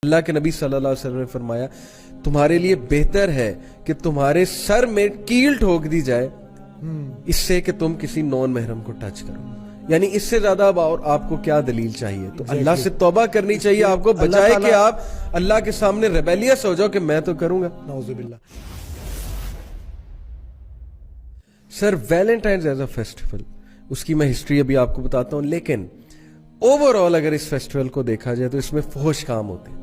اللہ کے نبی صلی اللہ علیہ وسلم نے فرمایا تمہارے لیے بہتر ہے کہ تمہارے سر میں کیل ٹھوک دی جائے اس سے کہ تم کسی نون محرم کو ٹچ کرو. یعنی اس سے زیادہ اور آپ کو کیا دلیل چاہیے؟ تو اللہ سے توبہ کرنی چاہیے آپ کو، بجائے کہ آپ اللہ کے سامنے ریبیلیس ہو جاؤ کہ میں تو کروں گا. نعوذ باللہ. سر ویلنٹائنز ایز اے فیسٹیول، اس کی میں ہسٹری ابھی آپ کو بتاتا ہوں، لیکن اوور آل اگر اس فیسٹیول کو دیکھا جائے تو اس میں فحش کام ہوتے ہیں.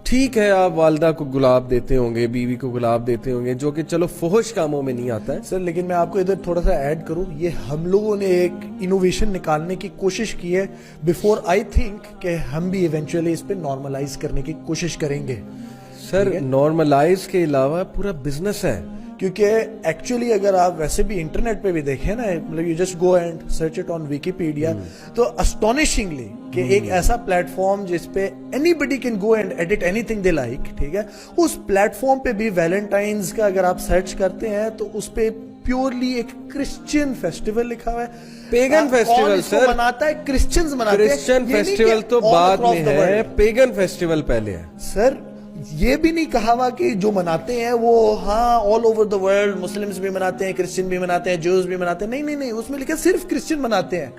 ٹھیک ہے آپ والدہ کو گلاب دیتے ہوں گے، بیوی کو گلاب دیتے ہوں گے، جو کہ چلو فحش کاموں میں نہیں آتا ہے سر. لیکن میں آپ کو ادھر تھوڑا سا ایڈ کروں، یہ ہم لوگوں نے ایک انوویشن نکالنے کی کوشش کی ہے بیفور آئی تھنک کہ ہم بھی ایونچولی اس پہ نارملائز کرنے کی کوشش کریں گے. سر نارملائز کے علاوہ پورا بزنس ہے، کیونکہ ایکچولی اگر آپ ویسے بھی انٹرنیٹ پہ بھی دیکھیں نا، مطلب you just go and search it on Wikipedia, تو اسٹونشنگلی کہ ایک ایسا پلیٹ فارم جس پہ anybody can go and edit anything they like, ٹھیک ہے، اس پلیٹ فارم پہ بھی ویلنٹائنز کا اگر آپ سرچ کرتے ہیں تو اس پہ پیورلی ایک کرسچین فیسٹیول لکھا ہوا ہے. پیگن فیسٹیول سر مناتا ہے، کرسچنز مناتے ہیں. کرسچین فیسٹیول تو بعد میں ہے، پیگن فیسٹیول پہلے ہے. سر یہ بھی نہیں کہا ہوا کہ جو مناتے ہیں وہ ہاں all over the world, Muslims بھی مناتے ہیں، کرسچن بھی مناتے ہیں، جوز بھی مناتے ہیں. نہیں، اس میں لکھا صرف کرسچن مناتے ہیں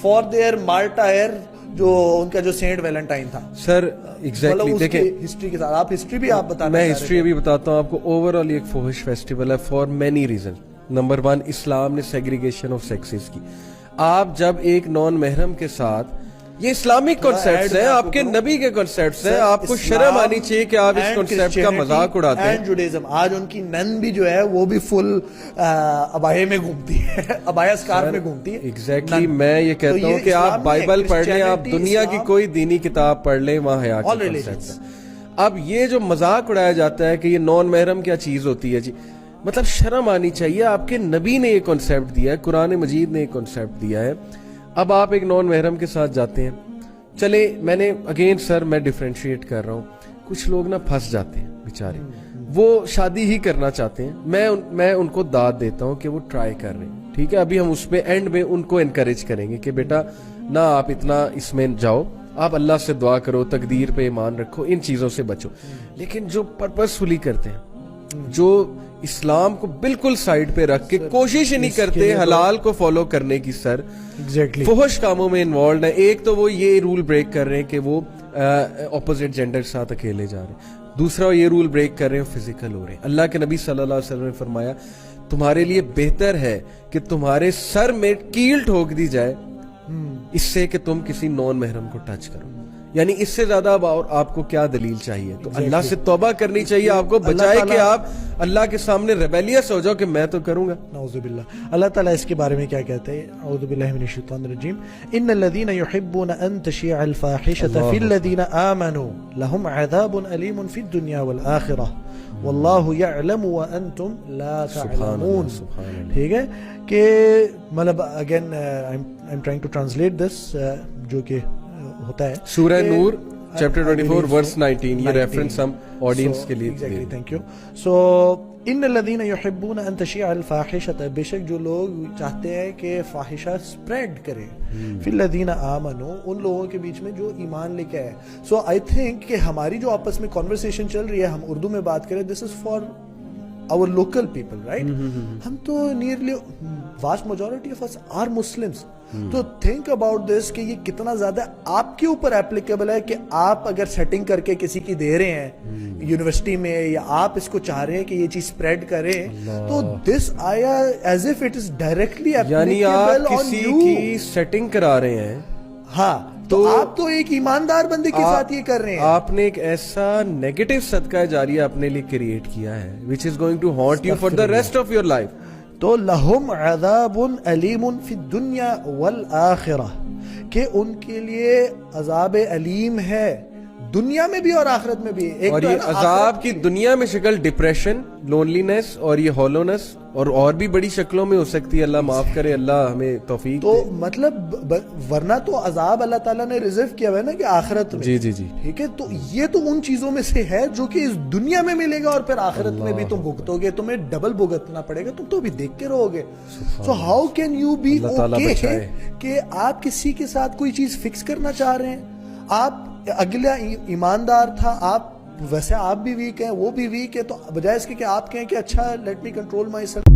فار دیئر مارٹائر، جو ان کا جو سینٹ ویلنٹائن تھا. سر ایگزیکٹلی دیکھیں ہسٹری کے ساتھ آپ ہسٹری بھی آپ بتانا. میں ہسٹری ابھی بتاتا ہوں آپ کو. اوور آل ایک فحش فیسٹیول ہے فار مینی ریزن. نمبر 1، اسلام نے سیگریگیشن آف سیکسز کی. آپ جب ایک نان محرم کے ساتھ، یہ اسلامک کنسیپٹس ہیں، آپ کے نبی کے کنسیپٹس ہیں، آپ کو شرم آنی چاہیے کہ آپ اس کنسیپٹ کا مذاق اڑاتے ہیں. اینڈ جوڈیزم، آج ان کی نن بھی جو ہے وہ بھی فل ابایہ میں گھومتی ہے، ابایہ سکارف میں گھومتی ہے. ایگزیکٹلی میں یہ کہتا ہوں کہ آپ بائبل پڑھ لیں، آپ دنیا کی کوئی دینی کتاب پڑھ لیں، وہاں حیا کے کنسیپٹس ہیں. اب یہ جو مذاق اڑایا جاتا ہے کہ یہ نان محرم کیا چیز ہوتی ہے جی، مطلب شرم آنی چاہیے. آپ کے نبی نے یہ کنسیپٹ دیا ہے، قرآن مجید نے یہ کنسیپٹ دیا ہے. اب آپ ایک نان محرم کے ساتھ جاتے ہیں. چلے میں نے اگین سر میں ڈیفرینشیٹ کر رہا ہوں، کچھ لوگ نا پھنس جاتے ہیں بیچارے، وہ شادی ہی کرنا چاہتے ہیں. میں ان کو داد دیتا ہوں کہ وہ ٹرائی کر رہے ہیں، ٹھیک ہے. ابھی ہم اس پہ اینڈ میں ان کو انکریج کریں گے کہ بیٹا نہ آپ اتنا اس میں جاؤ، آپ اللہ سے دعا کرو، تقدیر پہ ایمان رکھو، ان چیزوں سے بچو. لیکن جو پرپسفلی کرتے ہیں، جو اسلام کو بالکل سائڈ پہ رکھ کے کوشش ہی نہیں کرتے حلال کو فالو کرنے کی، سر فحش کاموں میں انوالوڈ ہیں. ایک تو وہ یہ رول بریک کر رہے ہیں کہ وہ اپوزٹ جینڈر کے ساتھ اکیلے جا رہے ہیں. دوسرا یہ رول بریک کر رہے ہیں فزیکل ہو رہے ہیں. اللہ کے نبی صلی اللہ علیہ وسلم نے فرمایا تمہارے لیے بہتر ہے کہ تمہارے سر میں کیل ٹھوک دی جائے اس سے کہ تم کسی نون محرم کو ٹچ کرو. یعنی اس سے زیادہ اور آپ کو کیا دلیل چاہیے؟ تو اللہ سے توبہ کرنی چاہیے آپ کو، بجائے کہ آپ اللہ کے سامنے ریبیلیس ہو جاؤ کہ میں تو کروں گا. نعوذ باللہ. اللہ تعالیٰ اس کے بارے میں کیا کہتے ہیں؟ اعوذ باللہ من الشیطان الرجیم. ان الذين يحبون ان تشيع الفاحشة في الذين آمنوا لهم عذاب أليم في الدنيا والآخرة والله يعلم وانتم لا تعلمون. ٹھیک ہے کہ مطلب again I am trying to translate this, جو کہ ہوتا ہے سورہ نور چیپٹر 24 ورس 19. یہ ریفرنس ہم آڈینس کے لیے ایگزیکٹلی تھینک یو. سو ان الذین یحبون ان تشیع الفاحشۃ، بے شک جو لوگ چاہتے ہیں کہ فاحشہ سپریڈ کرے، فی الذین آمنوا، ان لوگوں کے بیچ میں جو ایمان لے کے آئے. سو آئی تھنک کہ ہماری جو آپس میں کنورسیشن چل رہی ہے، ہم اردو میں بات کریں، this is for our local people, right? ہم تو nearly vast majority of us are Muslims. تو think about this کہ یہ کتنا زیادہ آپ کے اوپر applicable ہے کہ آپ اگر سیٹنگ کر کے کسی کی دے رہے ہیں یونیورسٹی میں، یا آپ اس کو چاہ رہے ہیں کہ یہ چیز spread کریں، تو this آیا as if it is directly applicable on you. یعنی آپ کسی کی سیٹنگ کرا رہے ہیں. ہاں، تو آپ تو ایک ایماندار بندے کے ساتھ یہ کر رہے ہیں. آپ نے ایک ایسا نیگیٹو صدقہ جاریہ اپنے لیے کریٹ کیا ہے which is going to haunt you for the rest of your life. تو لہم عذاب علیم فی الدنیا والآخرہ، کہ ان کے لیے عذاب علیم ہے دنیا میں بھی اور آخرت میں بھی. اور یہ عذاب کی دنیا میں شکل ڈپریشن، لونلینس اور یہ ہولونس اور بھی بڑی شکلوں میں ہو سکتی ہے. اللہ معاف کرے، اللہ ہمیں توفیق تو مطلب ورنہ تو عذاب اللہ تعالیٰ نے ریزرو کیا ہوا ہے نا کہ آخرت میں. جی ٹھیک ہے. تو یہ تو ان چیزوں میں سے ہے جو کہ اس دنیا میں ملے گا اور پھر آخرت میں بھی تم بھگتو گے، تمہیں ڈبل بھگتنا پڑے گا، تم تو بھی دیکھ کے رہو گے. So how can you be okay کہ آپ کسی کے ساتھ کوئی چیز فکس کرنا چاہ رہے ہیں، آپ اگلا ایماندار تھا، آپ ویسے آپ بھی ویک ہیں، وہ بھی ویک ہے، تو بجائے اس کے کہ آپ کہیں کہ اچھا let me control my self